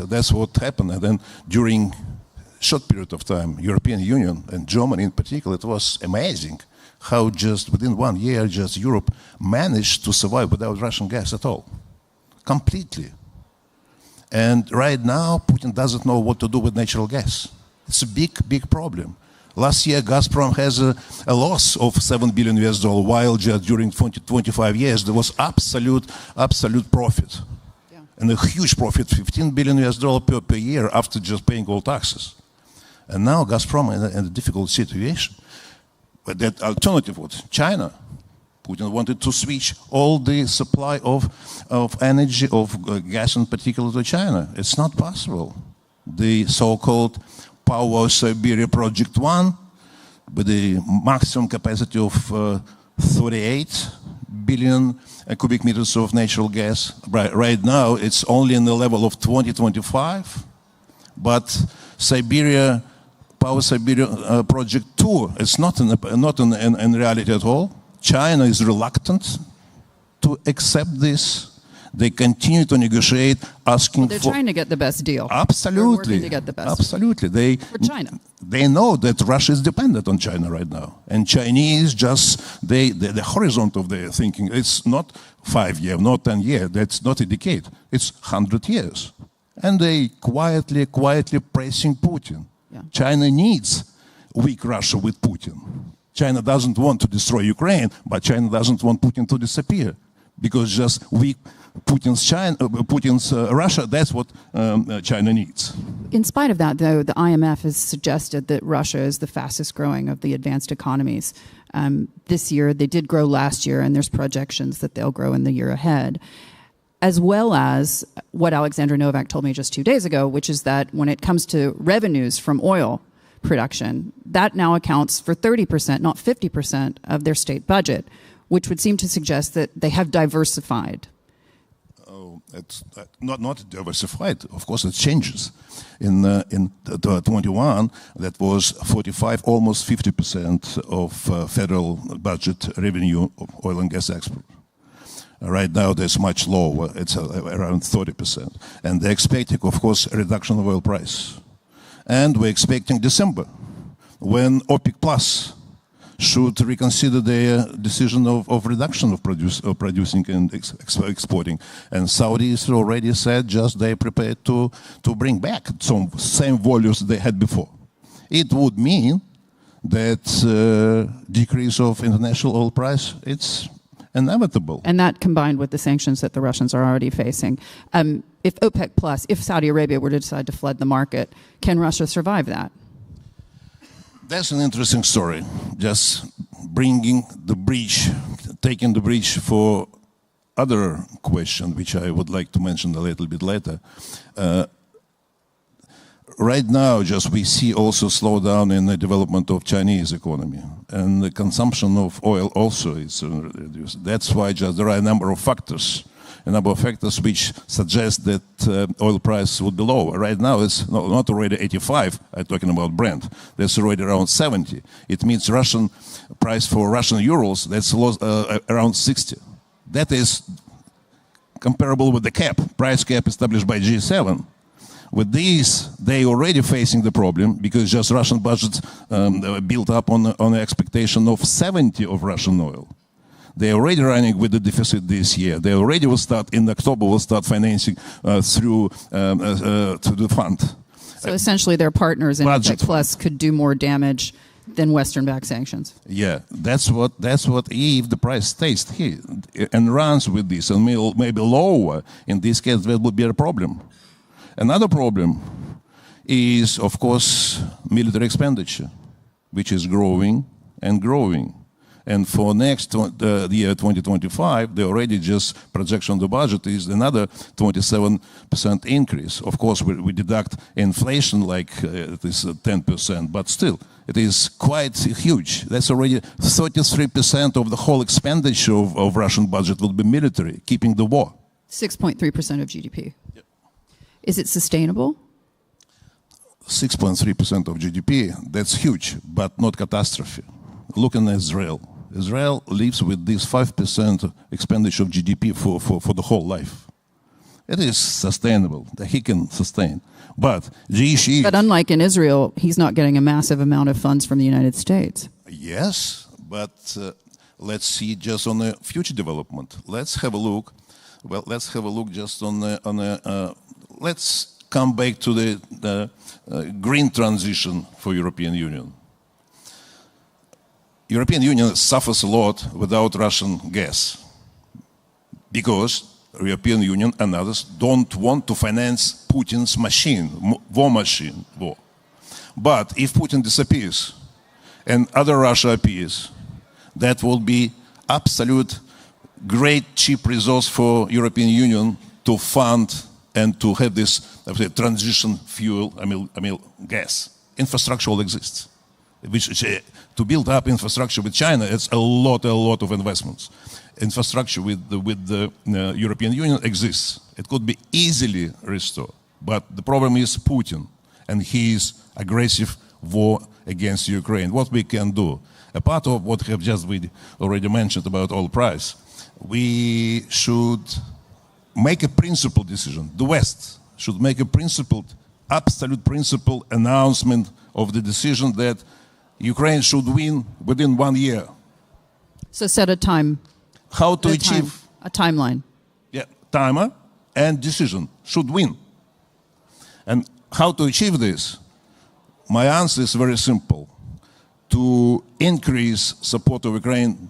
That's what happened. And then during short period of time, European Union and Germany in particular, it was amazing how just within 1 year, just Europe managed to survive without Russian gas at all, completely. And right now, Putin doesn't know what to do with natural gas. It's a big, big problem. Last year, Gazprom has a loss of $7 billion, while just during 25 years, there was absolute profit. Yeah. And a huge profit, $15 billion per year after just paying all taxes. And now Gazprom in a difficult situation. But that alternative was China. Putin wanted to switch all the supply of energy, of gas in particular, to China. It's not possible. The so-called Power Siberia Project 1, with the maximum capacity of 38 billion cubic meters of natural gas. Right now, it's only in the level of 2025, but Power Siberia Project 2, it's not in reality at all. China is reluctant to accept this. They continue to negotiate, asking they're trying to get the best deal. Absolutely. They're working to get the best. Absolutely. For China. They know that Russia is dependent on China right now. And Chinese the horizon of their thinking, it's not 5 years, not 10 years. That's not a decade. It's 100 years. And they quietly pressing Putin. Yeah. China needs weak Russia with Putin. China doesn't want to destroy Ukraine, but China doesn't want Putin to disappear. Because just weak Putin's Russia, that's what China needs. In spite of that, though, the IMF has suggested that Russia is the fastest growing of the advanced economies. This year, they did grow last year, and there's projections that they'll grow in the year ahead. As well as what Alexander Novak told me just 2 days ago, which is that when it comes to revenues from oil production, that now accounts for 30%, not 50% of their state budget, which would seem to suggest that they have diversified. Oh, it's not diversified. Of course, it changes. In 21, that was 45, almost 50% of federal budget revenue of oil and gas export. Right now, there's much lower. It's around 30%. And they're expecting, of course, a reduction of oil price. And we're expecting December, when OPEC Plus should reconsider their decision of reduction of producing and exporting. And Saudis already said just they're prepared to bring back some same volumes they had before. It would mean that decrease of international oil price, it's inevitable. And that combined with the sanctions that the Russians are already facing. If OPEC Plus, if Saudi Arabia were to decide to flood the market, can Russia survive that? That's an interesting story. Just bringing the bridge, taking the bridge for other question, which I would like to mention a little bit later. Right now, just we see also slowdown in the development of Chinese economy, and the consumption of oil also is reduced. That's why just there are a number of factors which suggest that oil price would be lower. Right now, it's not already 85. I'm talking about Brent. That's already around 70. It means Russian price for Russian euros that's around 60. That is comparable with the price cap established by G7. With these, they already facing the problem because just Russian budgets built up on the expectation of 70 of Russian oil. They're already running with the deficit this year. They already will start, in October, will start financing through the fund. So essentially their partners in OPEC Plus could do more damage than Western-backed sanctions. Yeah, that's what if the price stays here and runs with this and maybe lower, in this case, that would be a problem. Another problem is, of course, military expenditure, which is growing and growing. And for next the year 2025, they already just projection of the budget is another 27% increase. Of course, we deduct inflation like it is 10%, but still, it is quite huge. That's already 33% of the whole expenditure of Russian budget will be military, keeping the war. 6.3% of GDP. Yep. Is it sustainable? 6.3% of GDP, that's huge, but not catastrophe. Look at Israel. Israel lives with this 5% expenditure of GDP for the whole life. It is sustainable, that he can sustain. But the issue is... But unlike in Israel, he's not getting a massive amount of funds from the United States. Yes, but let's see just on the future development. Let's have a look. Well, let's have a look just on the let's come back to the green transition for European Union. European Union suffers a lot without Russian gas because European Union and others don't want to finance Putin's machine, war machine. But if Putin disappears and other Russia appears, that will be absolute great cheap resource for European Union to fund and to have this transition fuel, I mean gas. Infrastructure all exists. To build up infrastructure with China, it's a lot of investments. Infrastructure with the European Union exists. It could be easily restored. But the problem is Putin and his aggressive war against Ukraine. What we can do? A part of what we already mentioned about oil price, we should make a principled decision. The West should make a absolute principled announcement of the decision that Ukraine should win within 1 year. So set a time. How to achieve a timeline. Yeah, timer and decision should win. And how to achieve this? My answer is very simple. To increase support of Ukraine,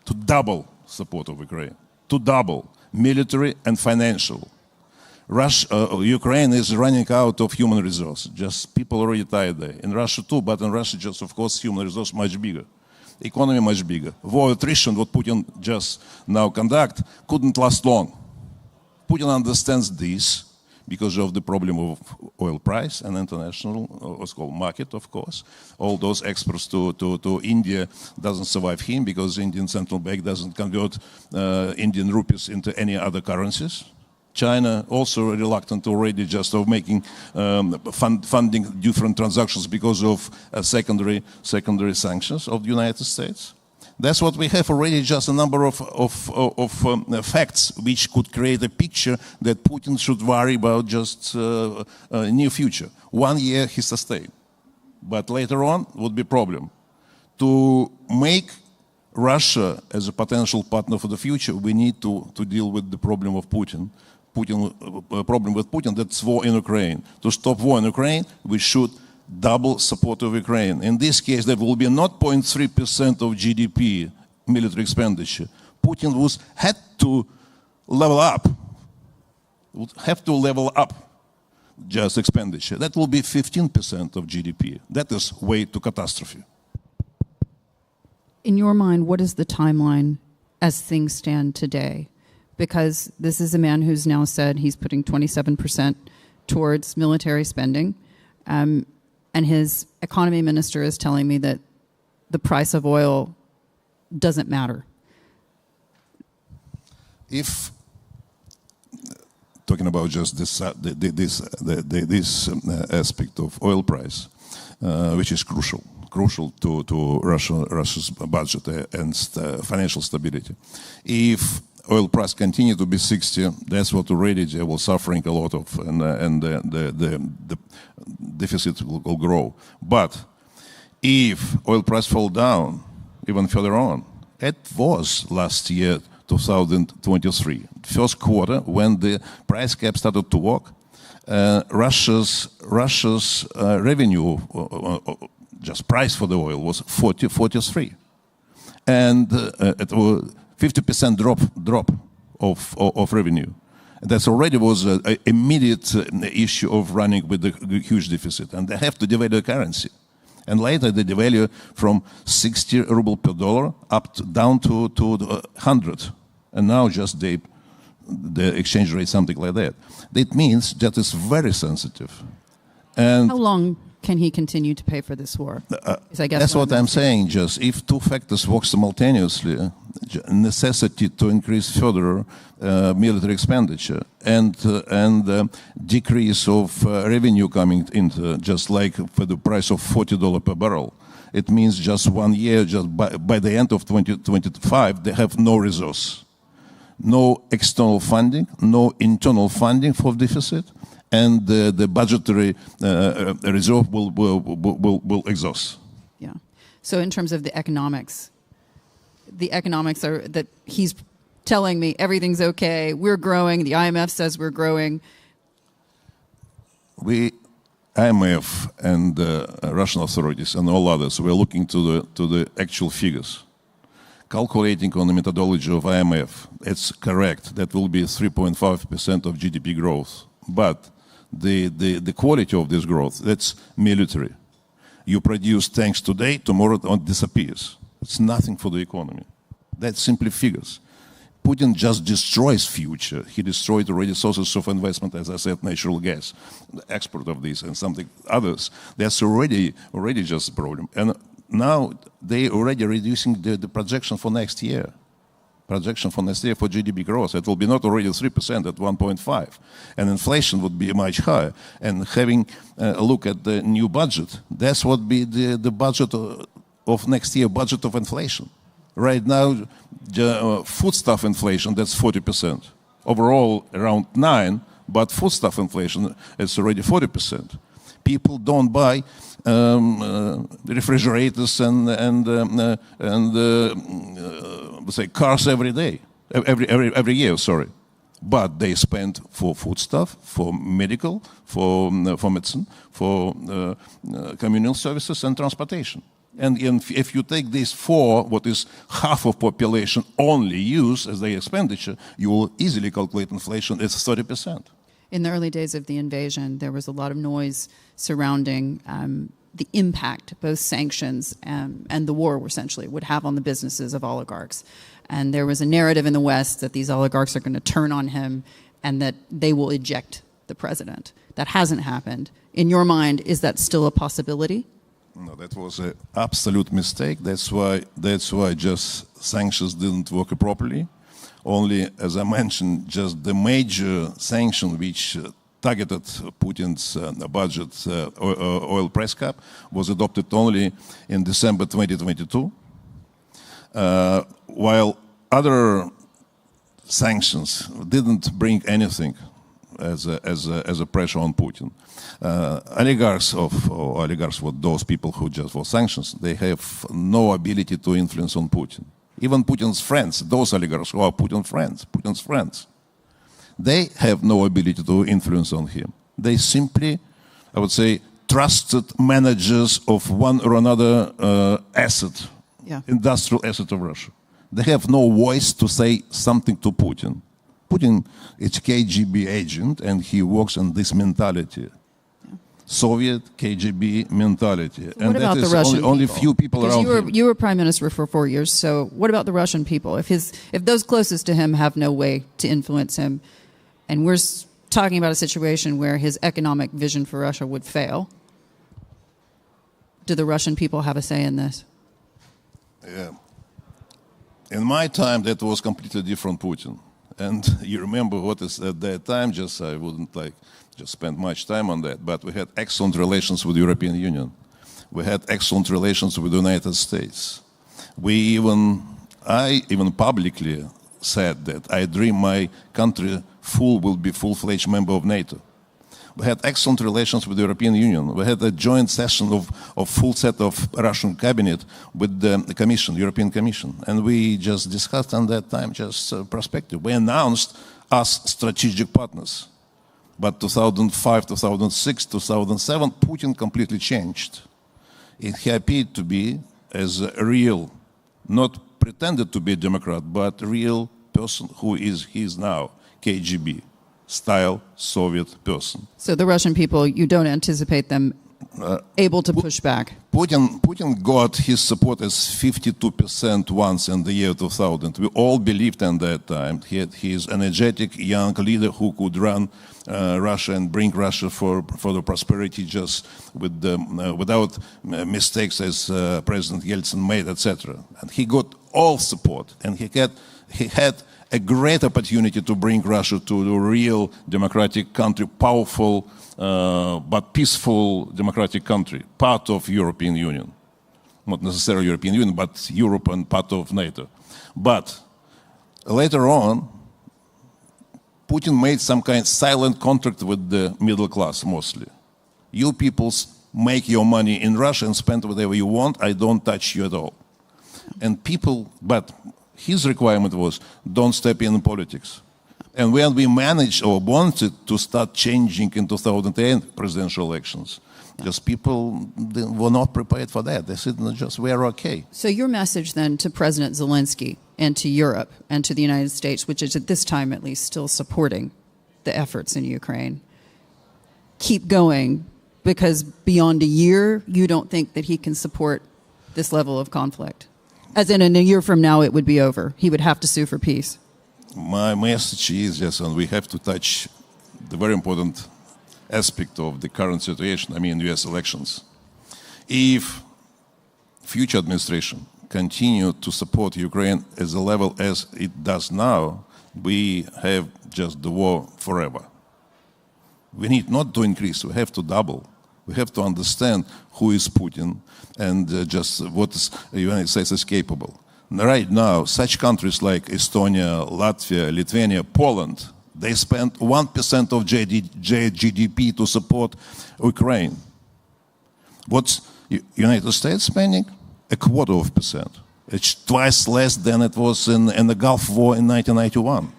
to double support of Ukraine, to double military and financial. Ukraine is running out of human resource. Just people already tired there. In Russia too, but in Russia just, of course, human resource much bigger. Economy much bigger. War attrition, what Putin just now conduct, couldn't last long. Putin understands this because of the problem of oil price and international, what's called market, of course. All those exports to India doesn't survive him because Indian central bank doesn't convert Indian rupees into any other currencies. China also reluctant already just of making funding different transactions because of secondary sanctions of the United States. That's what we have already, just a number of facts which could create a picture that Putin should worry about just near future. 1 year he sustained, but later on would be problem. To make Russia as a potential partner for the future, we need to deal with the problem of Putin. Problem with Putin, that's war in Ukraine. To stop war in Ukraine, we should double support of Ukraine. In this case, there will be not 0.3% of GDP military expenditure. Putin had to level up, would have to level up just expenditure. That will be 15% of GDP. That is way to catastrophe. In your mind, what is the timeline as things stand today? Because this is a man who's now said he's putting 27% towards military spending. And his economy minister is telling me that the price of oil doesn't matter. If talking about just this aspect of oil price, which is crucial to Russia's budget and financial stability, if oil price continue to be 60, that's what already they were suffering a lot of, and the deficit will grow. But if oil price fall down even further on, it was last year, 2023, first quarter, when the price cap started to work, Russia's revenue, just price for the oil was 43, and it was 50% drop of revenue. That already was an immediate issue of running with the huge deficit, and they have to devalue the currency. And later they devalue from 60 ruble per dollar down to 100, and now just the exchange rate something like that. That means that it's very sensitive. And how long can he continue to pay for this war? I guess that's what I'm saying. Just if two factors work simultaneously, necessity to increase further military expenditure and decrease of revenue coming into, just like for the price of $40 per barrel. It means just 1 year, just by the end of 2025, they have no resource. no external funding, no internal funding for deficit, and the budgetary reserve will exhaust. Yeah. So in terms of the economics are that he's telling me everything's okay, we're growing, the IMF says we're growing. IMF and Russian authorities and all others were looking to the actual figures. Calculating on the methodology of IMF, it's correct. That will be 3.5% of GDP growth. But the quality of this growth, that's military. You produce tanks today, tomorrow it disappears. It's nothing for the economy. That's simply figures. Putin just destroys future. He destroyed already sources of investment, as I said, natural gas, the export of this and something others. That's already just a problem. And now they already reducing the projection for next year. Projection for next year for GDP growth. It will be not already 3% at 1.5. And inflation would be much higher. And having a look at the new budget, that's what be the budget of next year, budget of inflation. Right now, foodstuff inflation, that's 40%. Overall, around 9%, but foodstuff inflation, it's already 40%. People don't buy refrigerators and say cars every day, every year, sorry. But they spend for foodstuff, for medical, for medicine, for communal services and transportation. And if you take these four, what is half of population only use as their expenditure, you will easily calculate inflation as 30%. In the early days of the invasion, there was a lot of noise surrounding the impact both sanctions and the war essentially would have on the businesses of oligarchs. And there was a narrative in the West that these oligarchs are going to turn on him and that they will eject the president. That hasn't happened. In your mind, is that still a possibility? No, that was an absolute mistake. That's why just sanctions didn't work properly. Only, as I mentioned, just the major sanction which targeted Putin's budget, oil price cap, was adopted only in December 2022, while other sanctions didn't bring anything as a pressure on Putin. Oligarchs, what those people who just for sanctions, they have no ability to influence on Putin. Even Putin's friends, those oligarchs who are Putin's friends, they have no ability to influence on him. They simply, I would say, trusted managers of one or another asset, industrial asset of Russia. They have no voice to say something to Putin. Putin is KGB agent, and he works on this mentality. Soviet KGB mentality. So and that is only few people around him. You were prime minister for 4 years, so what about the Russian people? If those closest to him have no way to influence him, and we're talking about a situation where his economic vision for Russia would fail, do the Russian people have a say in this? Yeah. In my time, that was completely different Putin. And you remember what is at that time, just I wouldn't just spend much time on that, but we had excellent relations with the European Union. We had excellent relations with the United States. I even publicly said that I dream my country will be full-fledged member of NATO. We had excellent relations with the European Union. We had a joint session of full set of Russian cabinet with the Commission, European Commission. And we just discussed on that time just perspective. We announced us strategic partners. But 2005, 2006, 2007, Putin completely changed. He appeared to be as a real, not pretended to be a Democrat, but a real person who he is now, KGB. Style Soviet person. So the Russian people, you don't anticipate them able to push back? Putin got his support as 52% once in the year 2000. We all believed in that time. He is an energetic young leader who could run Russia and bring Russia for the prosperity just without mistakes as President Yeltsin made, etc. And he got all support, and he had a great opportunity to bring Russia to a real democratic country, powerful but peaceful democratic country, part of European Union. Not necessarily European Union, but Europe and part of NATO. But later on, Putin made some kind of silent contract with the middle class mostly. You peoples make your money in Russia and spend whatever you want. I don't touch you at all. And people, but his requirement was, don't step in politics. And when we managed or wanted to start changing in 2010 presidential elections, just people were not prepared for that. They said, just we're okay. So your message then to President Zelensky and to Europe and to the United States, which is at this time at least still supporting the efforts in Ukraine, keep going, because beyond a year, you don't think that he can support this level of conflict? As in a year from now, it would be over. He would have to sue for peace. My message is, yes, and we have to touch the very important aspect of the current situation, I mean US elections. If future administration continue to support Ukraine as a level as it does now, we have just the war forever. We need not to increase, we have to double. We have to understand who is Putin and just what the United States is capable. Right now, such countries like Estonia, Latvia, Lithuania, Poland, they spend 1% of GDP to support Ukraine. What's United States spending? 0.25%. It's twice less than it was in the Gulf War in 1991.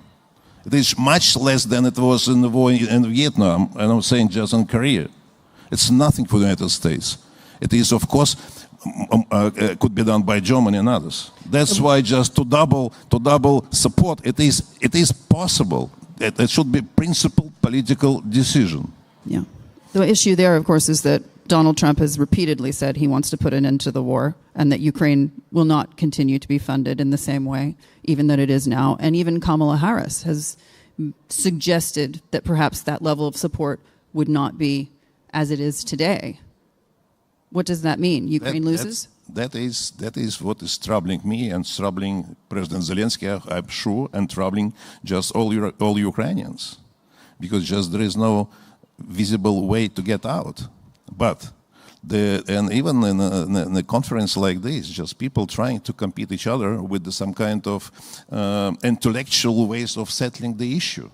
It is much less than it was in the war in Vietnam, and I'm saying just in Korea. It's nothing for the United States. It is, of course, could be done by Germany and others. That's why just to double support, it is possible. It should be principled political decision. Yeah. The issue there, of course, is that Donald Trump has repeatedly said he wants to put an end to the war and that Ukraine will not continue to be funded in the same way, even that it is now. And even Kamala Harris has suggested that perhaps that level of support would not be as it is today. What does that mean? Ukraine loses? That is what is troubling me and troubling President Zelensky, I'm sure, and troubling just all Ukrainians, because just there is no visible way to get out. But and even in a conference like this, just people trying to compete each other with some kind of intellectual ways of settling the issue.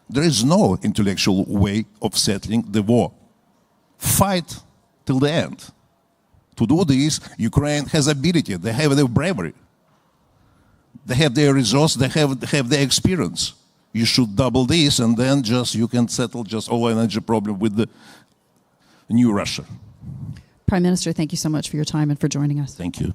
There is no intellectual way of settling the war. Fight till the end. To do this, Ukraine has ability. They have their bravery. They have their resource. They have their experience. You should double this, and then just you can settle just all energy problem with the new Russia. Prime Minister, thank you so much for your time and for joining us. Thank you.